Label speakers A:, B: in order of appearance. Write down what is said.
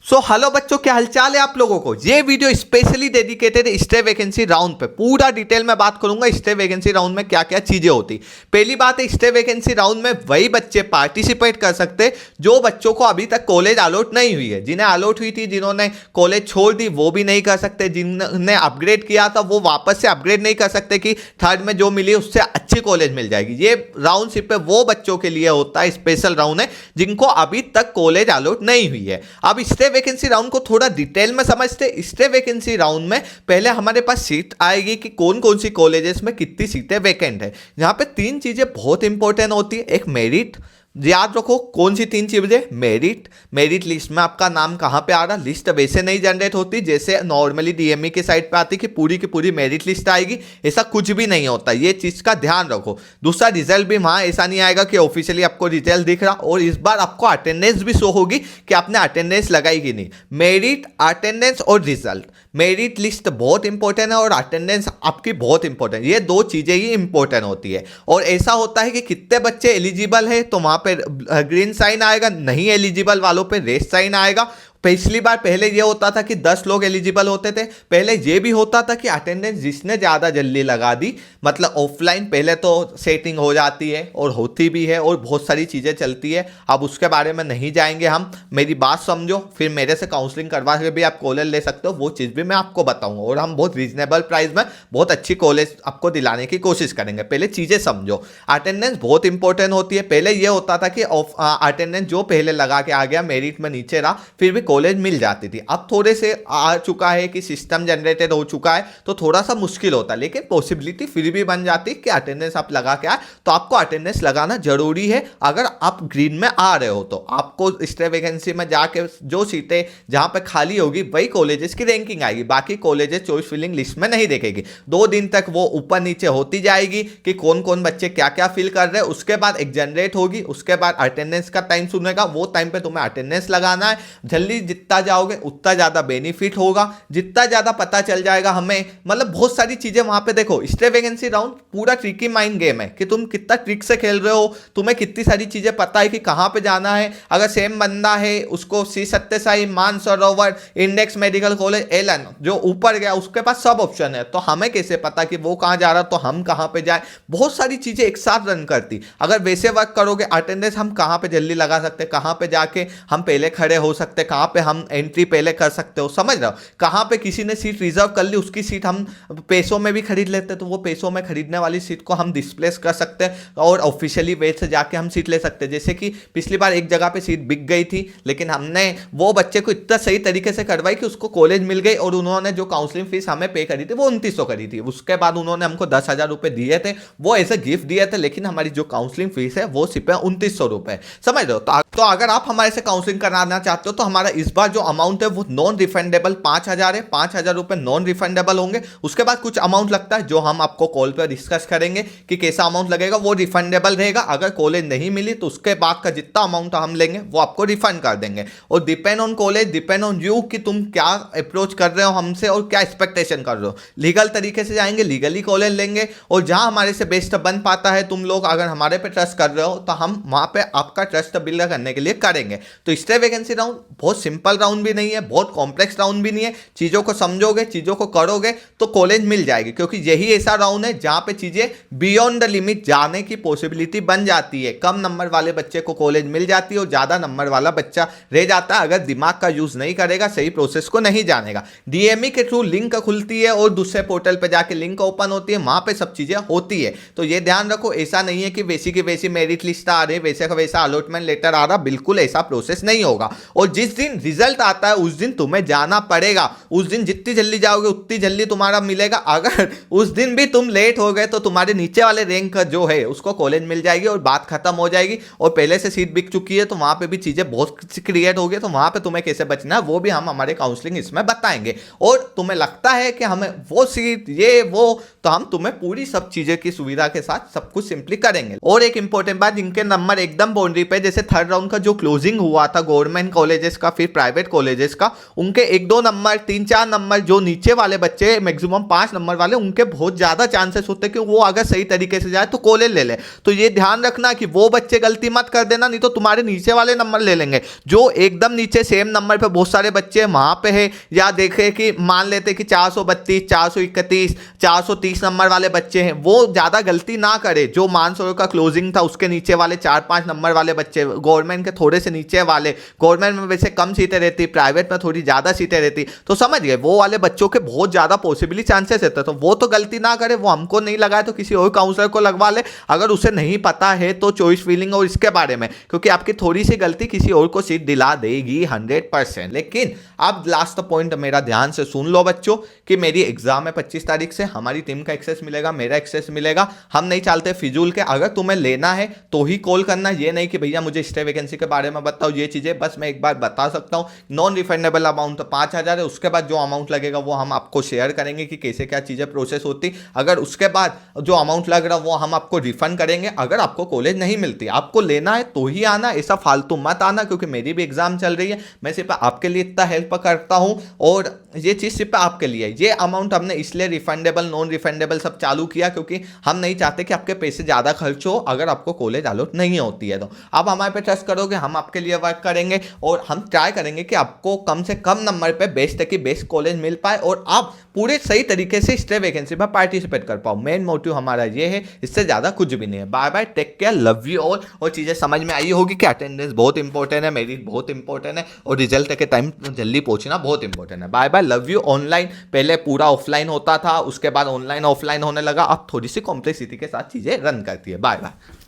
A: Hello बच्चों, क्या हालचाल है आप लोगों को। ये video specially dedicated stay vacancy round पे पूरा डिटेल में बात करूंगा। स्टे वैकेंसी राउंड में क्या क्या चीजें होती। पहली बात है, स्टे वैकेंसी राउंड में वही बच्चे पार्टिसिपेट कर सकते जो बच्चों को अभी तक कॉलेज अलॉट नहीं हुई है। जिन्हें अलॉट हुई थी, जिन्होंने कॉलेज छोड़ दी, वो भी नहीं कर सकते। जिन्होंने अपग्रेड किया था वो वापस से अपग्रेड नहीं कर सकते कि थर्ड में जो मिली उससे अच्छी कॉलेज मिल जाएगी। ये राउंड सिर्फ वो बच्चों के लिए होता है, स्पेशल राउंड है जिनको अभी तक कॉलेज अलॉट नहीं हुई है। अब स्टे वैकेंसी राउंड को थोड़ा डिटेल में समझते। स्टे वैकेंसी राउंड में पहले हमारे पास सीट आएगी कि कौन कौन सी कॉलेजेस में कितनी सीटें वैकेंट है। यहाँ पे तीन चीजें बहुत इंपॉर्टेंट होती है। एक मेरिट, याद रखो कौन सी तीन चीजें। मेरिट लिस्ट में आपका नाम कहां पे आ रहा। लिस्ट वैसे नहीं जनरेट होती जैसे नॉर्मली डीएमई की साइड पे आती कि पूरी की पूरी मेरिट लिस्ट आएगी, ऐसा कुछ भी नहीं होता। ये चीज का ध्यान रखो। दूसरा, रिजल्ट भी वहां ऐसा नहीं आएगा कि ऑफिशियली आपको रिजल्ट दिख रहा, और इस बार आपको अटेंडेंस भी शो होगी कि आपने अटेंडेंस लगाई कि नहीं। मेरिट, अटेंडेंस और रिजल्ट। मेरिट लिस्ट बहुत इंपॉर्टेंट है और अटेंडेंस आपकी बहुत इंपॉर्टेंट, ये दो चीजें ही इंपॉर्टेंट होती है। और ऐसा होता है कि कितने बच्चे एलिजिबल है तो वहां पे ग्रीन साइन आएगा, नहीं एलिजिबल वालों पे रेड साइन आएगा। पिछली बार पहले ये होता था कि 10 लोग एलिजिबल होते थे। पहले ये भी होता था कि अटेंडेंस जिसने ज़्यादा जल्दी लगा दी, मतलब ऑफलाइन पहले तो सेटिंग हो जाती है और होती भी है और बहुत सारी चीज़ें चलती है। अब उसके बारे में नहीं जाएंगे हम, मेरी बात समझो। फिर मेरे से काउंसलिंग करवा के भी आप कॉलेज ले सकते हो, वो चीज़ भी मैं आपको बताऊंगा। और हम बहुत रीजनेबल प्राइस में बहुत अच्छी कॉलेज आपको दिलाने की कोशिश करेंगे। पहले चीज़ें समझो। अटेंडेंस बहुत इंपॉर्टेंट होती है। पहले ये होता था कि अटेंडेंस जो पहले लगा के आ गया मेरिट में नीचे रहा, फिर भी कॉलेज मिल जाती थी। अब थोड़े से आ चुका है कि सिस्टम जनरेटेड हो चुका है तो थोड़ा सा मुश्किल होता है, लेकिन पॉसिबिलिटी फिर भी बन जाती है कि अटेंडेंस आप लगा के आए। तो आपको अटेंडेंस लगाना जरूरी है। अगर आप ग्रीन में आ रहे हो तो आपको स्टे वैकेंसी में जाके जो सीटें जहां पे खाली होगी वही कॉलेजेस की रैंकिंग आएगी। बाकी कॉलेजेस चॉइस फिलिंग लिस्ट में नहीं देखेगी। 2 दिन तक वो ऊपर नीचे होती जाएगी कि कौन कौन बच्चे क्या क्या फिल कर रहे हैं। उसके बाद एक जनरेट होगी, उसके बाद अटेंडेंस का टाइम सुनेगा, वो टाइम पे तुम्हें अटेंडेंस लगाना है। जल्दी जितना जाओगे उतना ज्यादा बेनिफिट होगा, जितना ज्यादा पता चल जाएगा हमें। मतलब बहुत सारी चीजें वहां पे देखो। स्टे वैकेंसी राउंड पूरा ट्रिकी माइंड गेम है कि तुम कितना ट्रिक से खेल रहे हो, तुम्हें कितनी सारी चीजें पता है कि कहां पे जाना है। अगर सेम बंदा है, उसको Shri Satyasai, Mansarovar, index medical college, Allen जो ऊपर गया, उसके पास सब ऑप्शन है, तो हमें कैसे पता कि वो कहां जा रहा तो हम कहां पे जाए। बहुत सारी चीजें एक साथ रन करती। अगर वैसे वर्क करोगे, अटेंडेंस हम कहां पे जल्दी लगा सकते, कहां पे जाके हम पहले खड़े हो सकते, कहां पे हम एंट्री पहले कर सकते हो, समझ रहे हो। कहां पे किसी ने सीट रिजर्व कर ली, उसकी सीट हम पैसों में भी खरीद लेते, तो वो पैसों में खरीदने वाली सीट को हम डिस्प्लेस कर सकते हैं और ऑफिशियली वे से जाके हम सीट ले सकते हैं। जैसे कि पिछली बार एक जगह पे सीट बिक गई थी, लेकिन हमने वो बच्चे को इतना सही तरीके से करवाई कि उसको कॉलेज मिल गई, और उन्होंने जो काउंसलिंग फीस हमें पे करी थी वो 2900 करी थी। उसके बाद उन्होंने हमको 10,000 रुपए दिए थे, वो ऐसे गिफ्ट दिए थे, लेकिन हमारी जो काउंसलिंग फीस है वो सिर्फ 2900 रुपए, समझ रहे हो। तो अगर आप हमारे से काउंसलिंग कराना चाहते हो तो हमारा इस बार जो अमाउंट है वो नॉन रिफंडेबल 5,000 है। 5,000 रुपए नॉन रिफंडेबल होंगे। उसके बाद कुछ अमाउंट लगता है जो हम आपको कॉल पर डिस्कस करेंगे कि कैसा अमाउंट लगेगा, वो रिफंडेबल रहेगा। अगर कॉलेज नहीं मिली तो उसके बाद का जितना अमाउंट हम लेंगे वो आपको रिफंड कर देंगे। और depend on college, depend on you कि तुम क्या अप्रोच कर रहे हो हमसे और क्या एक्सपेक्टेशन कर रहे हो। लीगल तरीके से जाएंगे, लीगली कॉलेज लेंगे, और जहां हमारे से बेस्ट बन पाता है, तुम लोग अगर हमारे पे ट्रस्ट कर रहे हो तो हम वहां पे आपका ट्रस्ट बिल्ड करने के लिए करेंगे। तो स्टे वैकेंसी राउंड बहुत सिंपल राउंड भी नहीं है, बहुत कॉम्प्लेक्स राउंड भी नहीं है। चीजों को समझोगे, चीजों को करोगे तो कॉलेज मिल जाएगी, क्योंकि यही ऐसा राउंड है जहां पे चीजें बियॉन्ड द लिमिट जाने की पॉसिबिलिटी बन जाती है। कम नंबर वाले बच्चे को कॉलेज मिल जाती है और ज्यादा नंबर वाला बच्चा रह जाता है अगर दिमाग का यूज नहीं करेगा, सही प्रोसेस को नहीं जानेगा। डीएमई के थ्रू लिंक खुलती है और दूसरे पोर्टल पे जाके लिंक ओपन होती है, वहां पे सब चीजें होती है। तो ये ध्यान रखो, ऐसा नहीं है कि वैसी की वैसी मेरिट लिस्ट आ रही, वैसे का वैसा अलॉटमेंट लेटर आ रहा, बिल्कुल ऐसा प्रोसेस नहीं होगा। और जिस दिन रिजल्ट आता है उस दिन तुम्हें जाना पड़ेगा। उस दिन जितनी जल्दी जाओगे उतनी जल्दी तुम्हारा मिलेगा। अगर उस दिन भी तुम लेट हो गए तो तुम्हारे नीचे वाले रैंक जो है उसको कॉलेज मिल जाएगी और बात खत्म हो जाएगी। और पहले से सीट बिक चुकी है तो वहां पे भी चीजें बहुत क्रिएट हो गई, तो वहां पे तुम्हें कैसे बचना है वो भी हम हमारे काउंसलिंग इसमें बताएंगे। और तुम्हें लगता है कि हमें वो सीट ये वो, तो हम तुम्हें पूरी सब चीजें की सुविधा के साथ सब कुछ सिंपली करेंगे। और एक इंपॉर्टेंट बात, जिनके नंबर एकदम बाउंड्री पे, जैसे थर्ड राउंड का जो क्लोजिंग हुआ था गवर्नमेंट कॉलेजेस का फिर प्राइवेट कॉलेजेस का, उनके 1-2 नंबर 3-4 नंबर जो नीचे वाले बच्चे मैक्सिमम 5 नंबर वाले, उनके बहुत ज़्यादा चांसेस होते हैं कि वो अगर सही तरीके से जाए तो कॉलेज ले ले। तो ये ध्यान रखना कि वो बच्चे गलती मत कर देना, नहीं तो तुम्हारे नीचे वाले नंबर ले लेंगे। जो एकदम नीचे सेम नंबर पे बहुत सारे बच्चे वहाँ पे है, या देखे कि मान लेते कि 432, 431, 430 नंबर वाले बच्चे हैं, वो ज़्यादा गलती ना करे। जो मानसरोवर का क्लोजिंग था उसके नीचे वाले 4-5 नंबर वाले बच्चे, गवर्नमेंट के थोड़े से नीचे वाले, गवर्नमेंट में वैसे कम सीटें रहती, प्राइवेट में थोड़ी ज़्यादा सीटें रहती, तो समझ गए वो वाले बच्चों के बहुत ज़्यादा पॉसिबली चांसेस रहते, तो वो तो गलती ना करे। वो हमको नहीं लगाए तो किसी और काउंसलर को लगवा ले, अगर उसे नहीं पता है तो चॉइस फीलिंग और इसके बारे में, क्योंकि आपकी थोड़ी सी गलती किसी और को सीट दिला देगी 100%। लेकिन अब लास्ट पॉइंट मेरा ध्यान से सुन लो बच्चों, कि मेरी एग्जाम है 25 तारीख से, हमारी टीम का एक्सेस मिलेगा, मेरा एक्सेस मिलेगा, हम नहीं चाहते फिजूल के। अगर तुम्हें लेना है तो ही कॉल करना, ये नहीं कि भैया मुझे स्टे वैकेंसी के बारे में बताओ ये चीजें। बस मैं एक बार बता सकता हूँ, नॉन रिफंडेबल अमाउंट 5,000 है, उसके बाद जो अमाउंट लगेगा वो हम आपको शेयर करेंगे कि कैसे क्या चीजें प्रोसेस होती। अगर उसके बाद जो अमाउंट लग रहा है वो हम आपको रिफंड करेंगे। अगर आपको कॉलेज नहीं मिलती, आपको लेना है तो ही आना, ऐसा फालतू मत आना, क्योंकि मेरी भी एग्जाम चल रही है। मैं सिर्फ आपके लिए इतना हेल्प करता हूं और ये चीज सिर्फ आपके लिए। ये अमाउंट हमने इसलिए रिफंडेबल नॉन रिफंडेबल सब चालू किया क्योंकि हम नहीं चाहते कि आपके पैसे ज्यादा खर्च हो अगर आपको कॉलेज अलॉट नहीं होती है। तो आप हमारे पे ट्रस्ट करोगे, हम आपके लिए वर्क करेंगे और हम ट्राई करेंगे कि आपको कम से कम नंबर पे बेस्ट की बेस्ट कॉलेज मिल पाए और आप पूरे सही तरीके से स्टे वैकेंसी में पार्टिसिपेट कर पाओ। मेन मोटिव हमारा ये है, इससे ज्यादा कुछ भी नहीं है। Bye bye, take care, love you all. और चीजें समझ में आई होगी कि अटेंडेंस बहुत इंपॉर्टेंट है, मेरिट बहुत इंपॉर्टेंट है और रिजल्ट के टाइम जल्दी पहुंचना बहुत इंपॉर्टेंट है। Bye bye, love you. Online पहले पूरा ऑफलाइन होता था, उसके बाद ऑनलाइन ऑफलाइन होने लगा, अब थोड़ी सी कॉम्प्लेक्सिटी के साथ चीजें रन करती है। Bye bye.